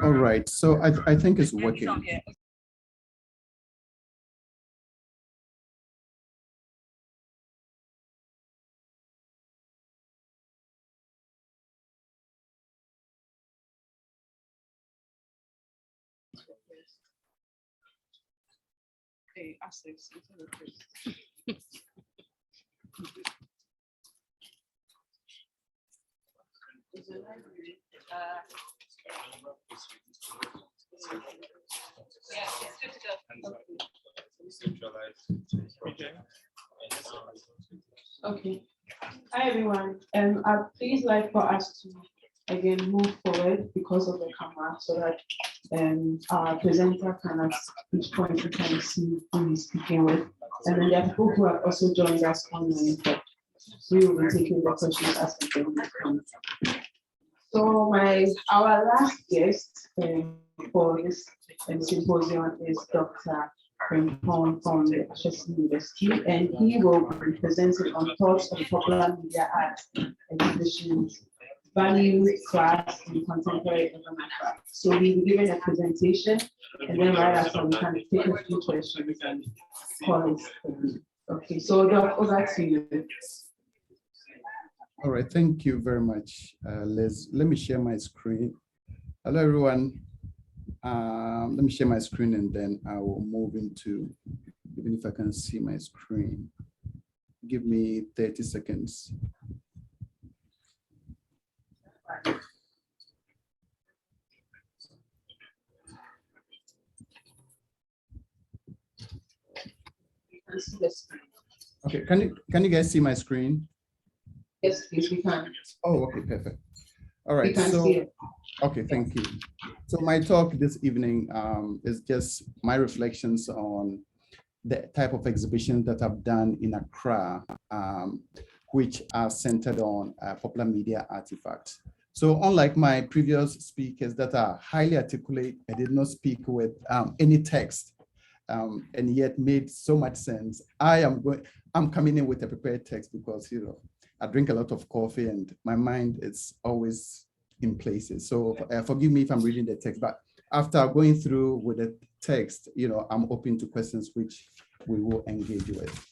All right, so I think it's working. Hey, Access. Yeah, it's good to go. Okay. Hi, everyone. I'd please like for us to again move forward because of the camera so that our presenter can at each point we can see who he's speaking with. And then there are people who have also joined us online, but we will be taking the questions as they come. So our last guest for this symposium is Dr. Frimpong from the Ashesi University, and he will be presenting on thoughts on popular media art exhibitions, value, class, and contemporary urban art. So we'll be giving a presentation, and then right after we can take a few questions and call it. Okay, so Doc, over to you. All right, thank you very much, Liz. Let me share my screen. Hello, everyone. Let me share my screen and then I will move into, even if I can see my screen. Give me 30 seconds. Okay, can you guys see my screen? Yes, please, we can. Oh, okay, perfect. All right, we can see it. Okay, thank you. So my talk this evening is just my reflections on the type of exhibition that I've done in Accra, which are centered on popular media artifacts. So unlike my previous speakers that are highly articulate, I did not speak with any text and yet made so much sense. I'm coming in with a prepared text because, you know, I drink a lot of coffee and my mind is always in places. So forgive me if I'm reading the text, but after going through with the text, you know, I'm open to questions which we will engage with.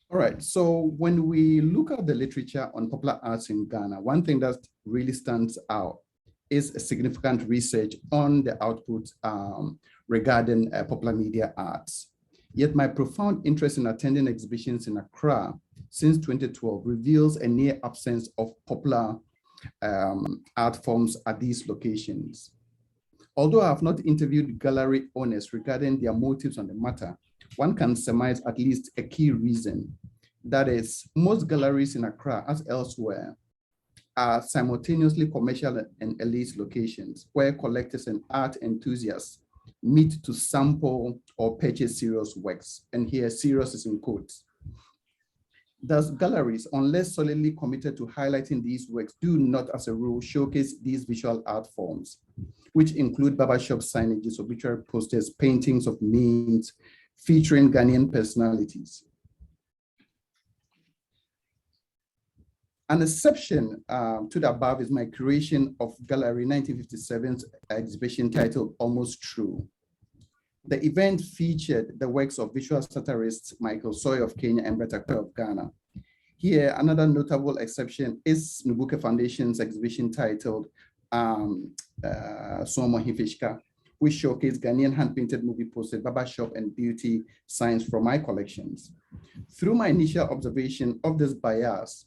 All right, so when we look at the literature on popular arts in Ghana, one thing that really stands out is a significant research on the output regarding popular media arts. Yet my profound interest in attending exhibitions in Accra since 2012 reveals a near absence of popular art forms at these locations. Although I have not interviewed gallery owners regarding their motives on the matter, one can surmise at least a key reason. That is, most galleries in Accra, as elsewhere, are simultaneously commercial and elite locations where collectors and art enthusiasts meet to sample or purchase serious works. And here, serious is in quotes. Thus, galleries, unless solidly committed to highlighting these works, do not, as a rule, showcase these visual art forms, which include barbershop signages, obituary posters, paintings of memes featuring Ghanaian personalities. An exception to the above is my creation of Gallery 1957's exhibition titled Almost True. The event featured the works of visual satirists Michael Soy of Kenya and Bretta of Ghana. Here, another notable exception is Nubuke Foundation's exhibition titled Somo Hifishka, which showcased Ghanaian hand-painted movie posters, barbershop, and beauty signs from my collections. Through my initial observation of this bias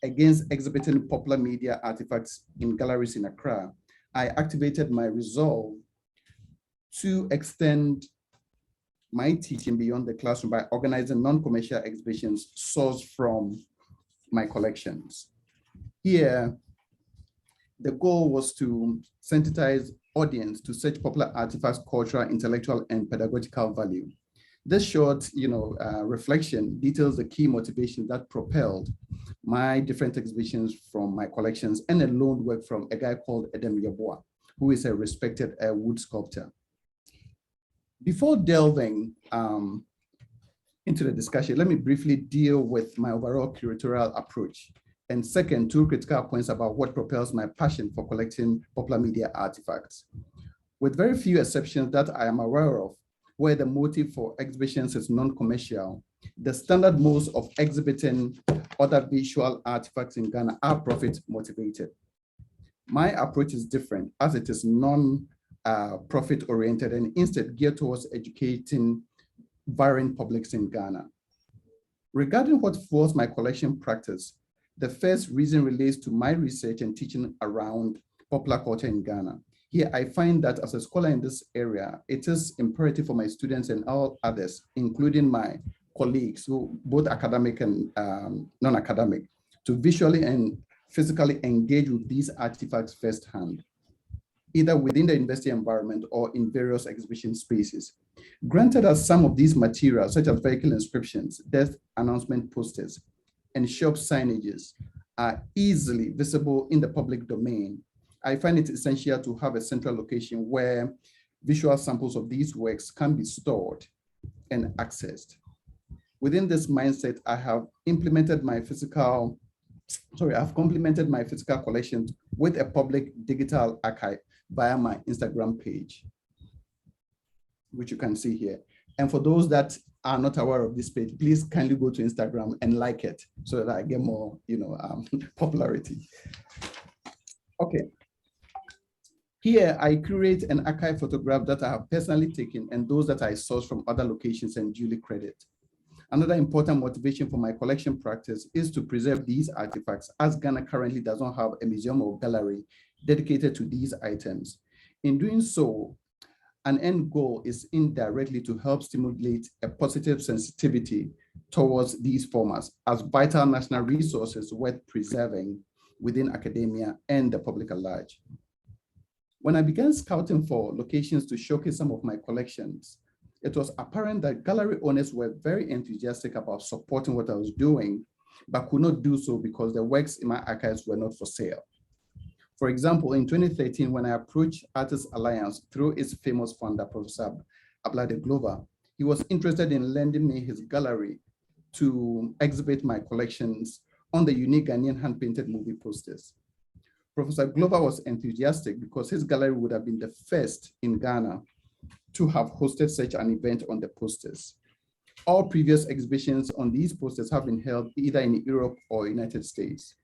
against exhibiting popular media artifacts in galleries in Accra, I activated my resolve to extend my teaching beyond the classroom by organizing non-commercial exhibitions sourced from my collections. Here, the goal was to sensitize audience to such popular artifacts, cultural, intellectual, and pedagogical value. This short, reflection details the key motivation that propelled my different exhibitions from my collections and a loaned work from a guy called Edem Yeboah, who is a respected wood sculptor. Before delving into the discussion, let me briefly deal with my overall curatorial approach And second, two critical points about what propels my passion for collecting popular media artifacts. With very few exceptions that I am aware of, where the motive for exhibitions is non-commercial, the standard modes of exhibiting other visual artifacts in Ghana are profit motivated. My approach is different, as it is non-profit oriented and instead geared towards educating varying publics in Ghana. Regarding what fuels my collection practice, the first reason relates to my research and teaching around popular culture in Ghana. Here, I find that as a scholar in this area, it is imperative for my students and all others, including my colleagues, who both academic and non-academic, to visually and physically engage with these artifacts firsthand, either within the university environment or in various exhibition spaces. Granted that some of these materials, such as vehicle inscriptions, death announcement posters, and shop signages are easily visible in the public domain, I find it essential to have a central location where visual samples of these works can be stored and accessed. Within this mindset, I have complemented my physical collection with a public digital archive via my Instagram page, which you can see here. And for those that are not aware of this page, please kindly go to Instagram and like it so that I get more, popularity. Okay. Here, I curate and archive photographs that I have personally taken and those that I source from other locations and duly credit. Another important motivation for my collection practice is to preserve these artifacts, as Ghana currently does not have a museum or gallery dedicated to these items. In doing so, an end goal is indirectly to help stimulate a positive sensitivity towards these formats as vital national resources worth preserving within academia and the public at large. When I began scouting for locations to showcase some of my collections, it was apparent that gallery owners were very enthusiastic about supporting what I was doing, but could not do so because the works in my archives were not for sale. For example, in 2013, when I approached Artists Alliance through its famous founder, Professor Ablade Glover, he was interested in lending me his gallery to exhibit my collections on the unique Ghanaian hand-painted movie posters. Professor Glover was enthusiastic because his gallery would have been the first in Ghana to have hosted such an event on the posters. All previous exhibitions on these posters have been held either in Europe or United States.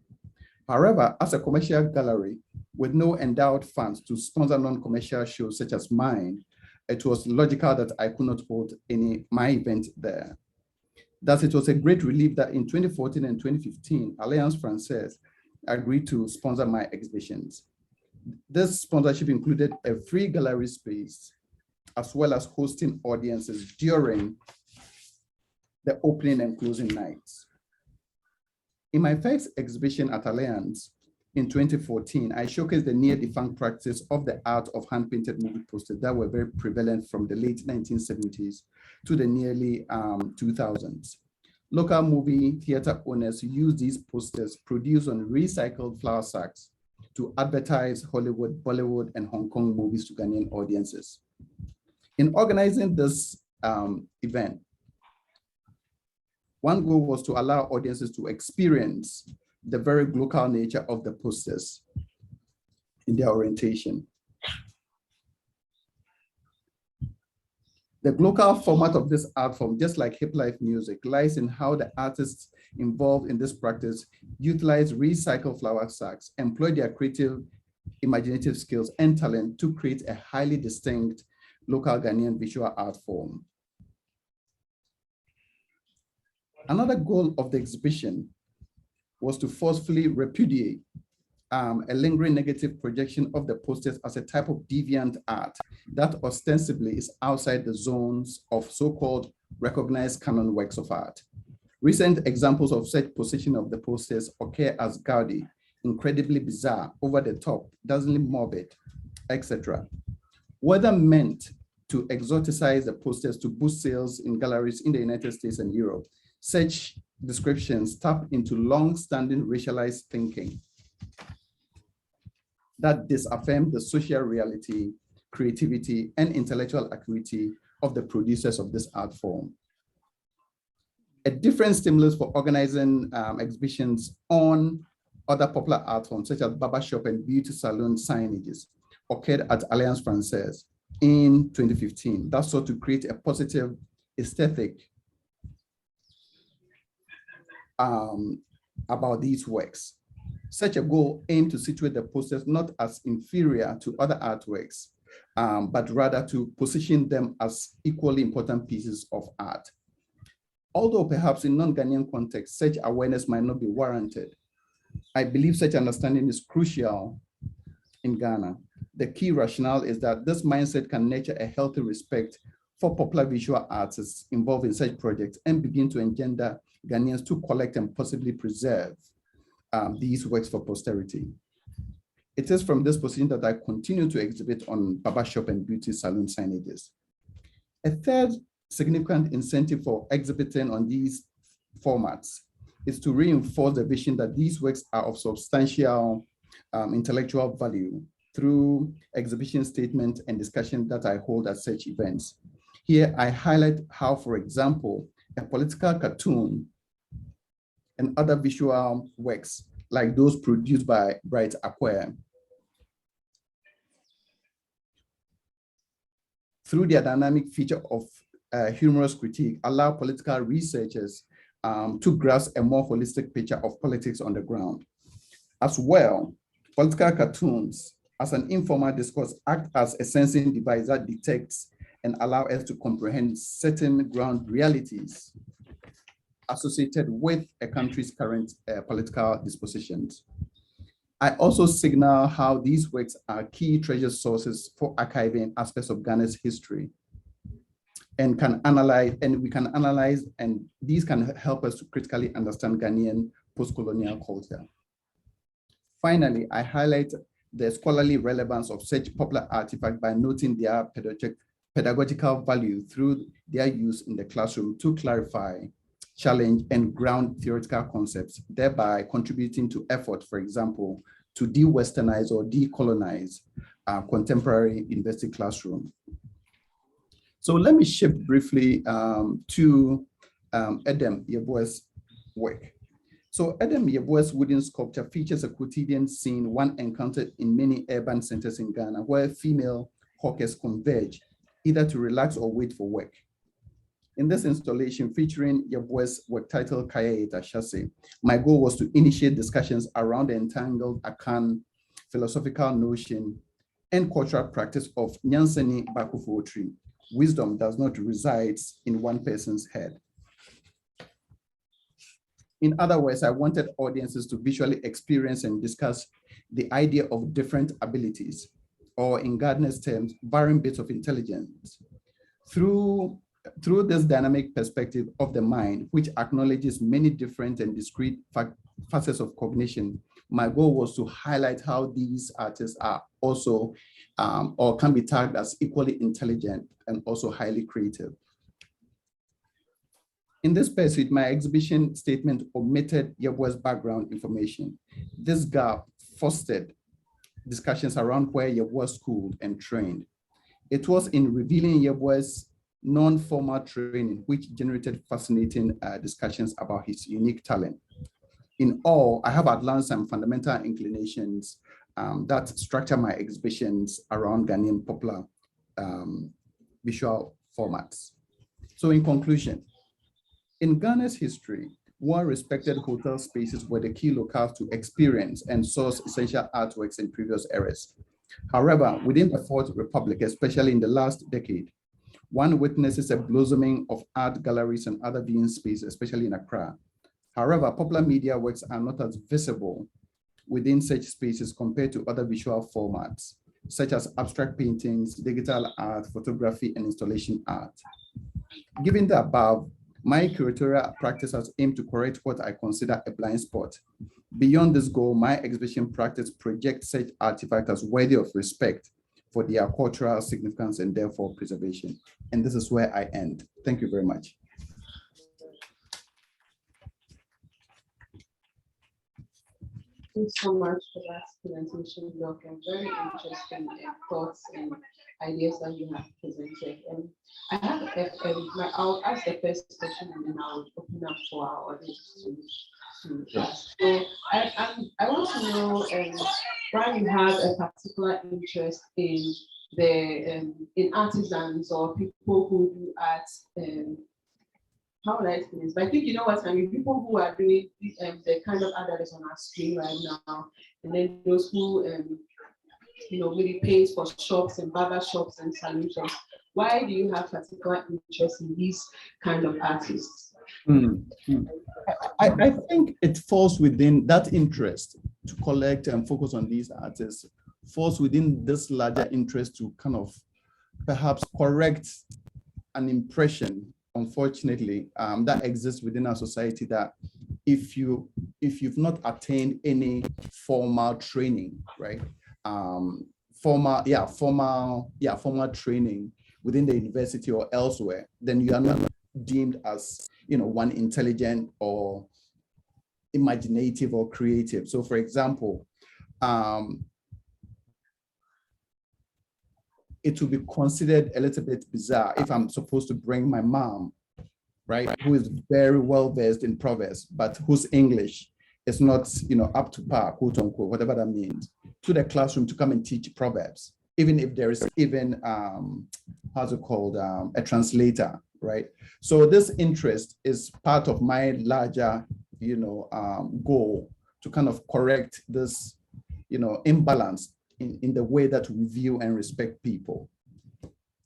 However, as a commercial gallery with no endowed funds to sponsor non-commercial shows such as mine, it was logical that I could not hold my event there. Thus, it was a great relief that in 2014 and 2015, Alliance Française agreed to sponsor my exhibitions. This sponsorship included a free gallery space, as well as hosting audiences during the opening and closing nights. In my first exhibition at Alliance in 2014, I showcased the near-defunct practice of the art of hand-painted movie posters that were very prevalent from the late 1970s to the nearly 2000s. Local movie theater owners used these posters produced on recycled flour sacks to advertise Hollywood, Bollywood, and Hong Kong movies to Ghanaian audiences. In organizing this event, one goal was to allow audiences to experience the very local nature of the posters in their orientation. The local format of this art form, just like hip life music, lies in how the artists involved in this practice utilize recycled flour sacks, employ their creative, imaginative skills and talent to create a highly distinct local Ghanaian visual art form. Another goal of the exhibition was to forcefully repudiate a lingering negative projection of the posters as a type of deviant art that ostensibly is outside the zones of so-called recognized canon works of art. Recent examples of such position of the posters occur as gaudy, incredibly bizarre, over the top, dazzlingly morbid, etc. Whether meant to exoticize the posters to boost sales in galleries in the United States and Europe, such descriptions tap into long-standing racialized thinking that disaffirm the social reality, creativity, and intellectual acuity of the producers of this art form. A different stimulus for organizing exhibitions on other popular art forms, such as barbershop and beauty salon signages, occurred at Alliance Française in 2015. That sought to create a positive aesthetic about these works. Such a goal aimed to situate the posters not as inferior to other artworks, but rather to position them as equally important pieces of art. Although perhaps in non-Ghanaian context, such awareness might not be warranted, I believe such understanding is crucial in Ghana. The key rationale is that this mindset can nurture a healthy respect for popular visual artists involved in such projects and begin to engender Ghanaians to collect and possibly preserve these works for posterity. It is from this position that I continue to exhibit on barbershop and beauty salon signages. A third significant incentive for exhibiting on these formats is to reinforce the vision that these works are of substantial intellectual value through exhibition statements and discussions that I hold at such events. Here, I highlight how, for example, a political cartoon and other visual works like those produced by Bright Aqua, through their dynamic feature of humorous critique, allow political researchers to grasp a more holistic picture of politics on the ground. As well, political cartoons, as an informal discourse, act as a sensing device that detects and allow us to comprehend certain ground realities associated with a country's current political dispositions. I also signal how these works are key treasure sources for archiving aspects of Ghana's history and we can analyze, and these can help us to critically understand Ghanaian post-colonial culture. Finally, I highlight the scholarly relevance of such popular artifacts by noting their pedagogical value through their use in the classroom to clarify, challenge, and ground theoretical concepts, thereby contributing to effort, for example, to de-Westernize or decolonize contemporary university classroom. So let me shift briefly to Edem Yeboah's work. So Edem Yeboah's wooden sculpture features a quotidian scene one encountered in many urban centers in Ghana, where female hawkers converge either to relax or wait for work. In this installation featuring Yeboah's work titled Kaya Ashesi, my goal was to initiate discussions around the entangled Akan philosophical notion and cultural practice of Nyansani Bakufo. Wisdom does not reside in one person's head. In other words, I wanted audiences to visually experience and discuss the idea of different abilities, or in Gardner's terms, varying bits of intelligence. Through this dynamic perspective of the mind, which acknowledges many different and discrete facets of cognition, my goal was to highlight how these artists are also, or can be tagged as equally intelligent and also highly creative. In this pursuit, my exhibition statement omitted Yeboah's background information. This gap fostered discussions around where Yeboah schooled and trained. It was in revealing Yeboah's non-formal training which generated fascinating discussions about his unique talent. In all, I have outlined some fundamental inclinations that structure my exhibitions around Ghanaian popular visual formats. So in conclusion, in Ghana's history, well-respected hotel spaces were the key locales to experience and source essential artworks in previous eras. However, within the Fourth Republic, especially in the last decade, one witnesses a blossoming of art galleries and other viewing spaces, especially in Accra. However, popular media works are not as visible within such spaces compared to other visual formats, such as abstract paintings, digital art, photography, and installation art. Given the above, my curatorial practice has aimed to correct what I consider a blind spot. Beyond this goal, my exhibition practice projects such artifacts as worthy of respect for their cultural significance and therefore preservation. And this is where I end. Thank you very much. Thanks so much for that presentation, Doc, and very interesting thoughts and ideas that you have presented. And I have I'll ask the first question and then I'll open up for our audience to to ask. So I want to know why you have a particular interest in the in artisans or people who do art. How would I explain this? But I think you know what I mean. People who are doing the kind of art that is on our screen right now, and then those who maybe paint for shops and barber shops and salon shops. Why do you have particular interest in these kind of artists? I think it falls within that interest to collect and focus on these artists, falls within this larger interest to kind of perhaps correct an impression, unfortunately, that exists within our society, that if you've not attained any formal training, right? Formal training within the university or elsewhere, then you are not deemed as one intelligent or imaginative or creative. So for example, it will be considered a little bit bizarre if I'm supposed to bring my mom, right, who is very well versed in Proverbs, but whose English is not up to par, quote unquote, whatever that means, to the classroom to come and teach Proverbs, even if there is even how's it called, a translator, right? So this interest is part of my larger goal to kind of correct this imbalance in the way that we view and respect people.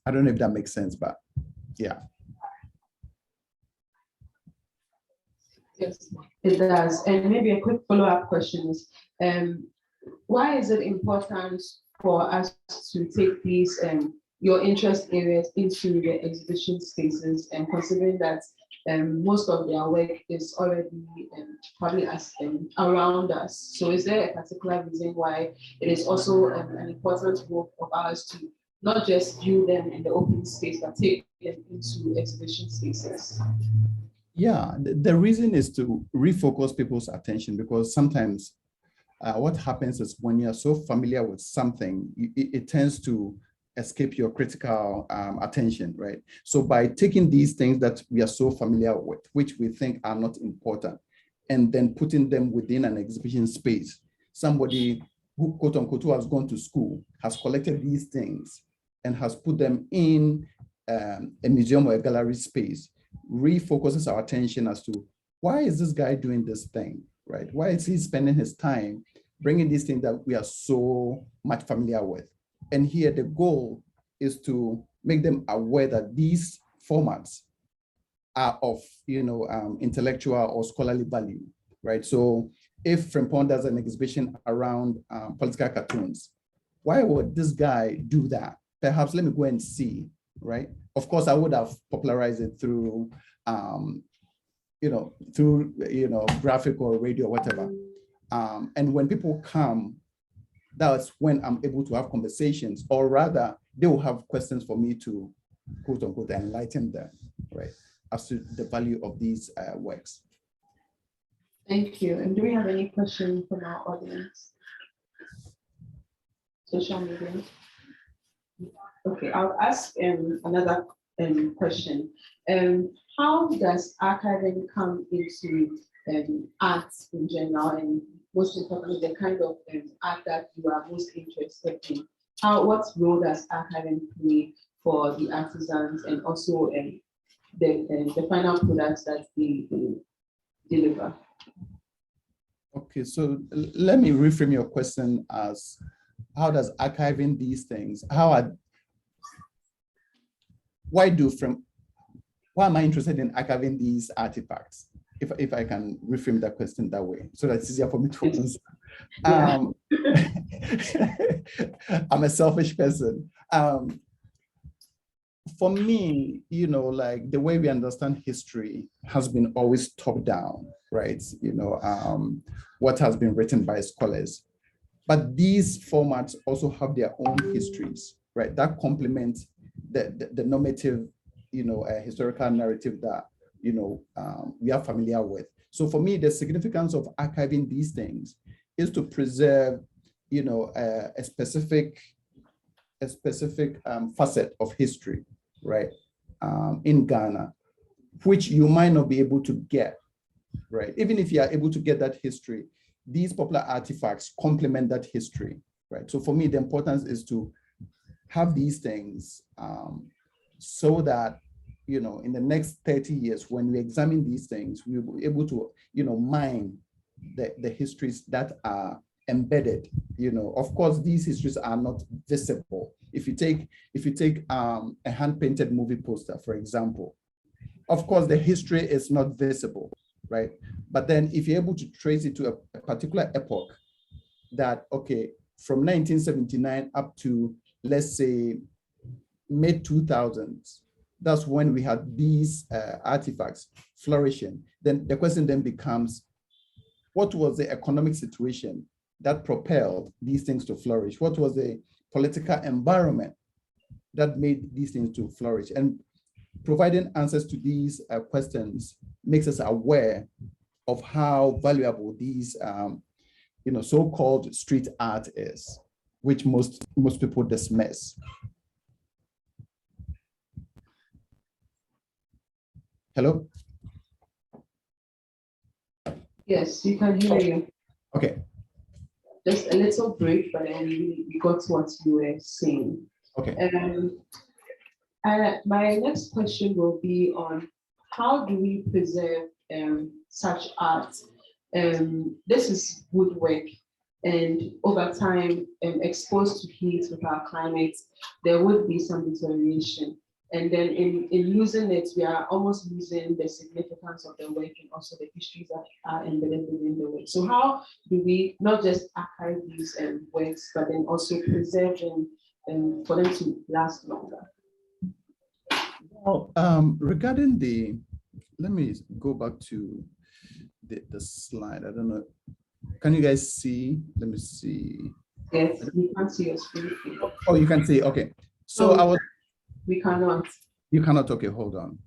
I don't know if that makes sense, but yeah. Yes, it does. And maybe a quick follow-up question is, why is it important for us to take these your interest areas into the exhibition spaces, and considering that most of their work is already probably around us? So is there a particular reason why it is also an important work of ours to not just view them in the open space, but take them into exhibition spaces? Yeah, the reason is to refocus people's attention, because sometimes what happens is when you're so familiar with something, it tends to escape your critical attention, right? So by taking these things that we are so familiar with, which we think are not important, and then putting them within an exhibition space, somebody who, quote unquote, who has gone to school, has collected these things and has put them in a museum or a gallery space, refocuses our attention as to why is this guy doing this thing, right? Why is he spending his time bringing these things that we are so much familiar with? And here the goal is to make them aware that these formats are of intellectual or scholarly value, right? So if Frimpong does an exhibition around political cartoons, why would this guy do that? Perhaps let me go and see, right? Of course, I would have popularized it through, graphic or radio or whatever. And when people come, that's when I'm able to have conversations, or rather, they will have questions for me to, quote unquote, enlighten them, right, as to the value of these works. Thank you. And do we have any questions from our audience? Social media. Okay, I'll ask another question. How does archiving come into art in general, and most importantly, the kind of art that you are most interested in? What role does archiving play for the artisans, and also the final products that they deliver? Okay, so let me reframe your question as, how does archiving these things, why am I interested in archiving these artifacts? If I can reframe that question that way, so that it's easier for me to answer. Yeah. I'm a selfish person. For me, like the way we understand history has been always top down, right? What has been written by scholars. But these formats also have their own histories, right? That complement the normative, historical narrative that we are familiar with. So for me, the significance of archiving these things is to preserve, a specific facet of history, right, in Ghana, which you might not be able to get right? Even if you are able to get that history, these popular artifacts complement that history, right? So for me, the importance is to have these things so that, in the next 30 years, when we examine these things, we will be able to, mine the histories that are embedded. Of course, these histories are not visible. If you take a hand-painted movie poster, for example, of course, the history is not visible, right? But then if you're able to trace it to a particular epoch that, okay, from 1979 up to, let's say, mid 2000s, that's when we had these artifacts flourishing. Then the question then becomes, what was the economic situation that propelled these things to flourish? What was the political environment that made these things to flourish? And providing answers to these questions makes us aware of how valuable these so-called street art is, which most people dismiss. Hello? Yes, we can hear you. Okay. Just a little break, but then we got what you were saying. Okay. My next question will be on how do we preserve such art? This is woodwork, and over time, exposed to heat with our climate, there would be some deterioration. And then in losing it, we are almost losing the significance of the work and also the histories that are embedded within the work. So how do we not just archive these works, but then also preserve them for them to last longer? Well, regarding let me go back to the slide. I don't know. Can you guys see? Let me see. Yes, we can't see your screen. Oh, you can see. Okay. So we cannot. You cannot. Okay, hold on.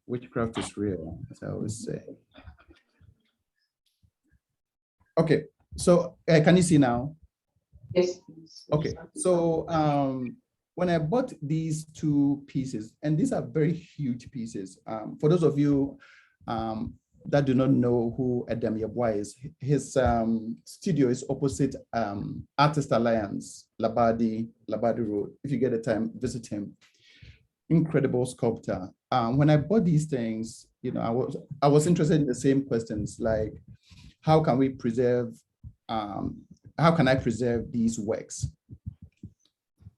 Witchcraft is real, as I always say. Okay. So can you see now? Yes, please. Okay. So when I bought these two pieces, and these are very huge pieces. For those of you that do not know who Adam Yabwa is, his studio is opposite Artist Alliance, Labadi Road. If you get a time, visit him. Incredible sculptor. When I bought these things, I was interested in the same questions, like how can we preserve, how can I preserve these works?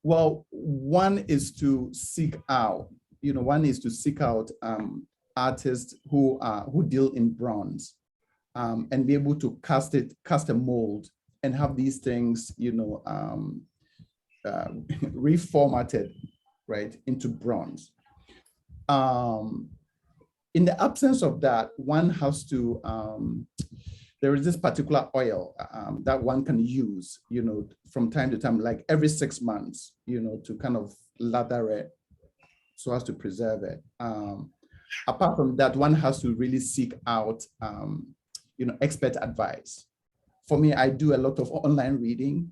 Well, one is to seek out, artists who deal in bronze, and be able to cast a mold and have these things, reformatted, right, into bronze. In the absence of that, one has to, there is this particular oil that one can use, from time to time, like every 6 months, to kind of lather it so as to preserve it. Apart from that, one has to really seek out, expert advice. For me, I do a lot of online reading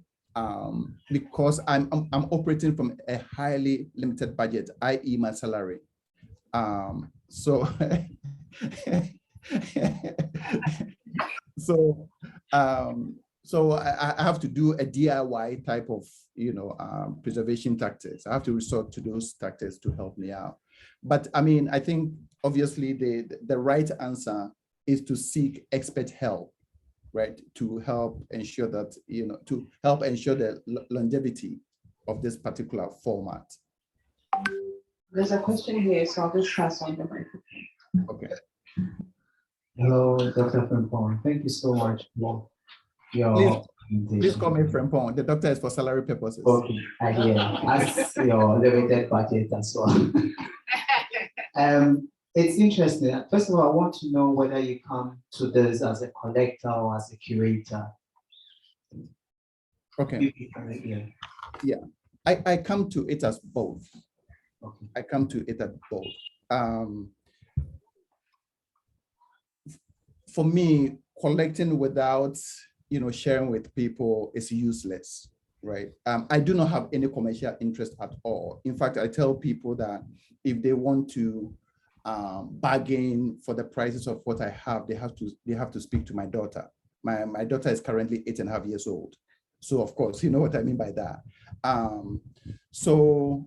because I'm operating from a highly limited budget, i.e. my salary. So I have to do a DIY type of, preservation tactics. I have to resort to those tactics to help me out. But I mean, I think obviously the right answer is to seek expert help, right? To help ensure that, to help ensure the longevity of this particular format. There's a question here, so I'll just pass on the microphone. Okay. Hello, Dr. Frimpong. Thank you so much for your Please call me Frimpong. The doctor is for salary purposes. Okay, I hear. As your limited budget as well. It's interesting. First of all, I want to know whether you come to this as a collector or as a curator. Okay. Yeah. I come to it as both. Okay. I come to it as both. For me, collecting without, sharing with people is useless, right? I do not have any commercial interest at all. In fact, I tell people that if they want to bargain for the prices of what I have, they have to speak to my daughter. My daughter is currently 8.5 years old. So of course, you know what I mean by that. So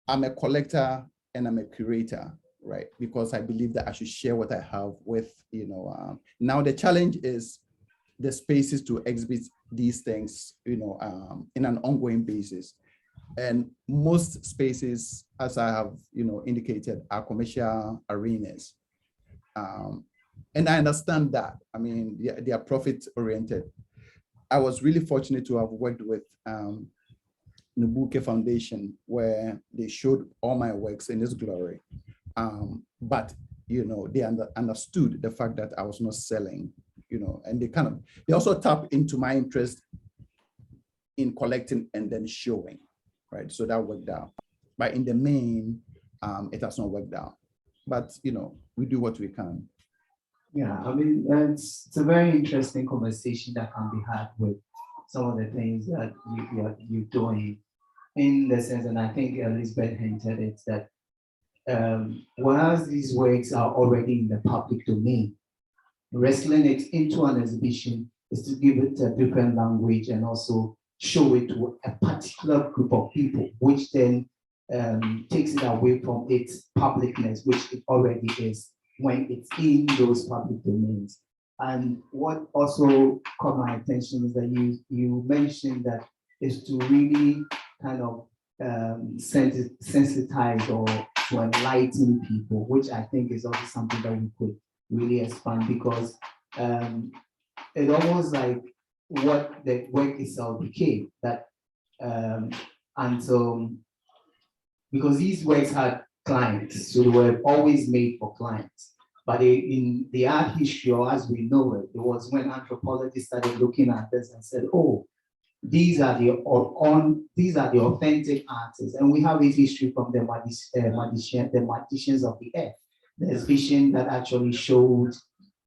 I'm a collector and I'm a curator, right? Because I believe that I should share what I have with, now the challenge is the spaces to exhibit these things, in an ongoing basis. And most spaces, as I have, indicated, are commercial arenas. And I understand that. I mean, they are profit oriented. I was really fortunate to have worked with Nubuke Foundation, where they showed all my works in its glory. But they understood the fact that I was not selling, and they also tapped into my interest in collecting and then showing, right? So that worked out. But in the main, it has not worked out. But we do what we can. Yeah, I mean, it's a very interesting conversation that can be had with some of the things that you're doing, in the sense, and I think Elizabeth hinted it, that whereas these works are already in the public domain, wrestling it into an exhibition is to give it a different language and also show it to a particular group of people, which then takes it away from its publicness, which it already is when it's in those public domains. And what also caught my attention is that you mentioned that is to really kind of sensitize or to enlighten people, which I think is also something that we could really expand, because it almost like what the work itself became, that and so because these works had clients, so they were always made for clients. But in the art history, or as we know it, it was when anthropologists started looking at this and said, "Oh, these are the authentic artists," and we have this history from the magicians of the earth, the exhibition that actually showed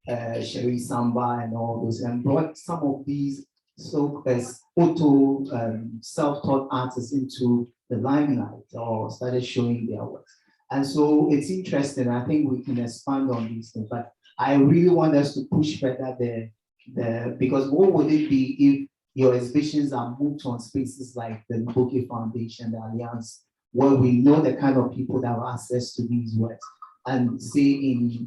Sherry Samba and all those, and brought some of these self-taught artists into the limelight, or started showing their works. And so it's interesting. I think we can expand on these things, but I really want us to push further because what would it be if your exhibitions are moved on spaces like the Nubuke Foundation, the Alliance, where we know the kind of people that have access to these works, and say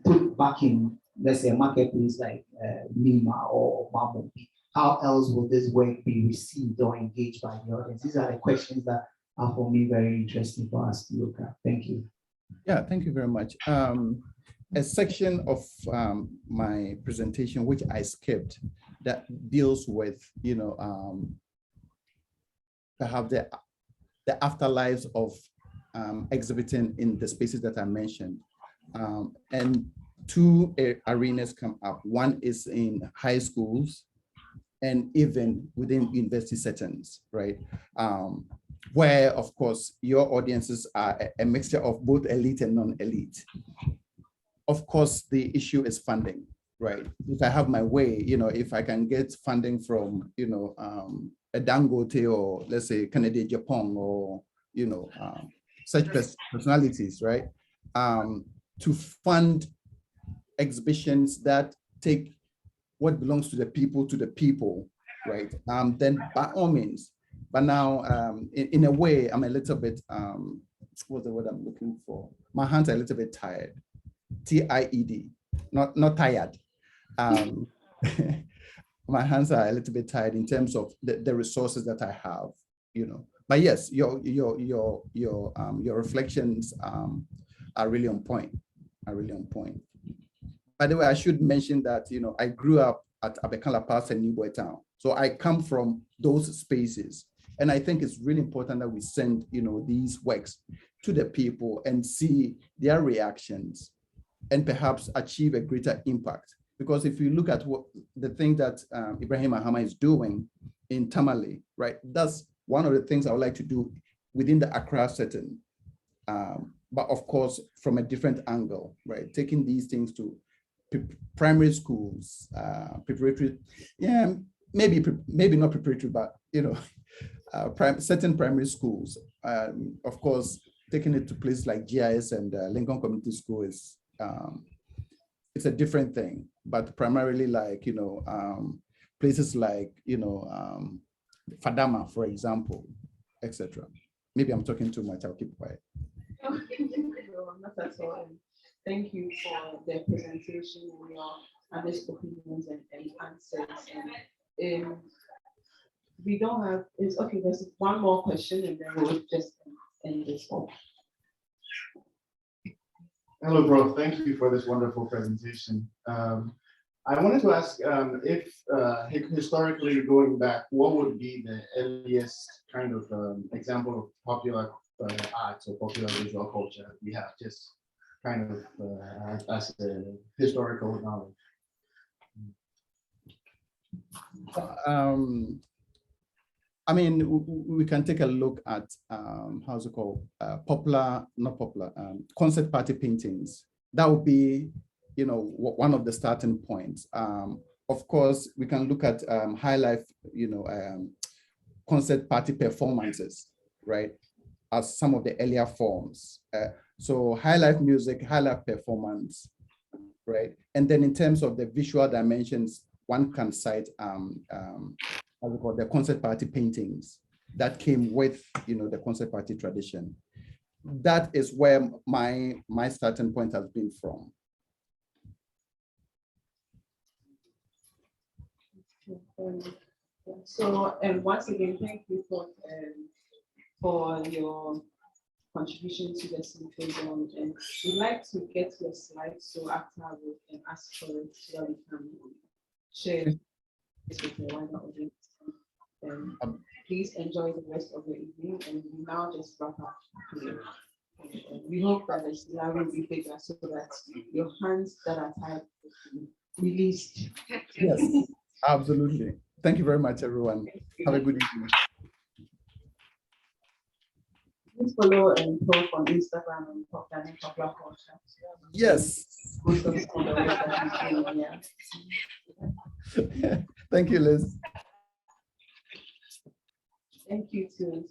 put back in, let's say, a marketplace like Lima or Mamobi, how else will this work be received or engaged by the audience? These are the questions that are, for me, very interesting for us to look at. Thank you. Yeah, thank you very much. A section of my presentation, which I skipped, that deals with, perhaps the afterlives of exhibiting in the spaces that I mentioned. And two arenas come up. One is in high schools and even within university settings, right? Where, of course, your audiences are a mixture of both elite and non-elite. Of course, the issue is funding, right? If I have my way, if I can get funding from, a Dangote, or let's say Canadian Japan, or, such personalities, right? To fund exhibitions that take what belongs to the people, right? Then by all means. But now, in a way, I'm a little bit, what's the word I'm looking for? My hands are a little bit tired. TIED, not tired. My hands are a little bit tired in terms of the resources that I have, But yes, your reflections are really on point. By the way, I should mention that I grew up at Abekala Pass and New Boy Town, so I come from those spaces, and I think it's really important that we send these works to the people and see their reactions, and perhaps achieve a greater impact. Because if you look at what the thing that Ibrahim Ahama is doing in Tamale, right? That's one of the things I would like to do within the Accra setting. But of course, from a different angle, right? Taking these things to primary schools, preparatory, yeah, maybe not preparatory, but certain primary schools. Of course, taking it to places like GIS and Lincoln Community School is, it's a different thing, but primarily like, places like, Fadama, for example, etc. Maybe I'm talking too much, I'll keep quiet. No, not at all. Thank you for the presentation and your honest opinions and answers. And we don't have, it's okay, there's one more question and then we'll just end this off. Hello, bro. Thank you for this wonderful presentation. I wanted to ask if historically going back, what would be the earliest kind of example of popular art or popular visual culture we have, just kind of as a historical knowledge? I mean, we can take a look at how's it called? Concert party paintings. That would be, one of the starting points. Of course, we can look at high life, concert party performances, right? As some of the earlier forms. So high life music, high life performance, right? And then in terms of the visual dimensions, one can cite the concert party paintings that came with, the concert party tradition. That is where my starting point has been from. So, once again, thank you for your contribution to the symposium. And we'd like to get your slides, so after we can ask for it so that we can share this with the wider audience. Please enjoy the rest of the evening, and we now just wrap up here. We hope that the slide will be bigger so that your hands that are tied will be released. Yes, absolutely. Thank you very much, everyone. Have a good evening. Please follow and post on Instagram and Popular Culture. Yes. Thank you, Liz. Thank you too.